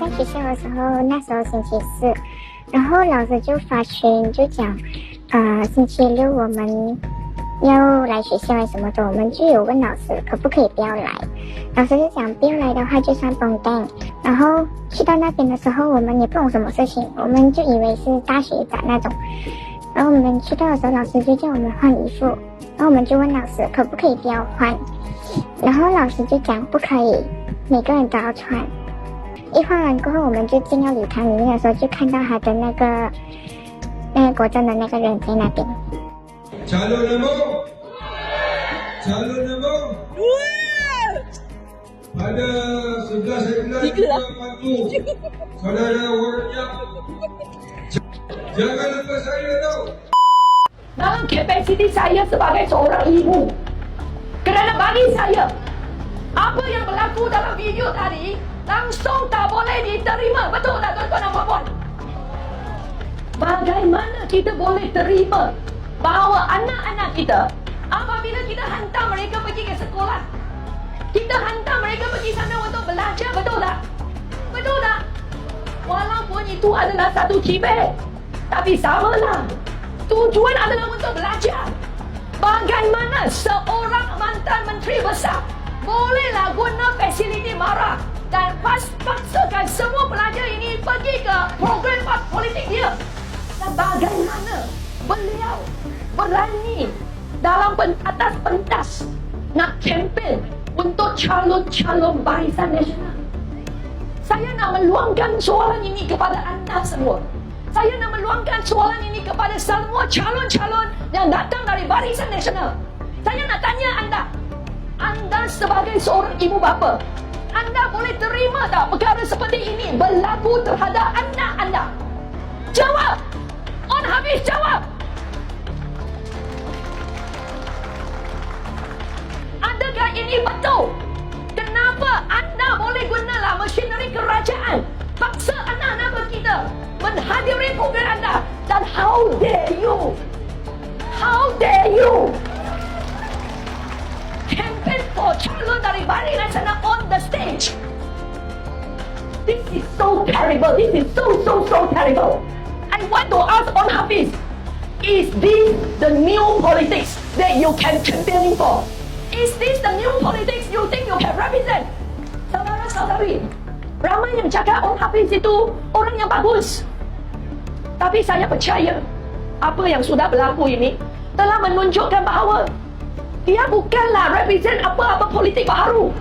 在学校的时候，那时候星期四，然后老师就发群就讲，星期六我们要来学校什么的，我们就有问老师可不可以不要来，老师就讲不要来的话就算崩蛋。然后去到那边的时候，我们也不懂什么事情，我们就以为是大学展那种。然后我们去到的时候，老师就叫我们换衣服，然后我们就问老师可不可以不要换，然后老师就讲不可以，每个人都要穿。一换完过后，我们就进到礼堂里面的时候，就看到他的那个国政的那个人在那边。Calon nombor pada 11 kita bantu saudara warga. Jangan lupa saya tau. Dalam kapasiti saya sebagai seorang ibu, kerana bagi saya apa yang berlaku dalam video tadi langsung tak boleh diterima. Betul tak tuan-tuan dan puan-puan? Bagaimana kita boleh terima bahawa anak-anak kita, apabila kita hantar mereka pergi ke sekolah, kita hantar mereka pergi sana untuk belajar, betul tak? Betul tak? Walaupun itu adalah satu Tibet, tapi samalah. Tujuan adalah untuk belajar. Bagaimana seorang mantan menteri besar bolehlah guna fasiliti MARA dan paksakan semua pelajar ini pergi ke program politik dia. Dan bagaimana beliau berani dalam atas pentas nak kempen untuk calon-calon Barisan Nasional. Saya nak meluangkan soalan ini kepada anda semua. Saya nak meluangkan soalan ini kepada semua calon-calon yang datang dari Barisan Nasional. Saya nak tanya anda sebagai seorang ibu bapa, anda boleh terima tak perkara seperti ini berlaku terhadap anak anda? Jawab! On Hafiz, jawab! Adakah ini betul? Kenapa anda boleh gunalah masineri kerajaan paksa anak-anak kita menghadiri program anda? Dan how dare you campaign for calon dari Barisan Nasional on the stage? This is so terrible. This is so terrible. I want to ask on Hafiz, is this the new politics that you can campaign for? Is this the new politics you think you can represent? Saudara-saudari, ramai yang cakap On Hafiz itu orang yang bagus. Tapi saya percaya apa yang sudah berlaku ini telah menunjukkan bahawa dia bukanlah represent apa-apa politik baru.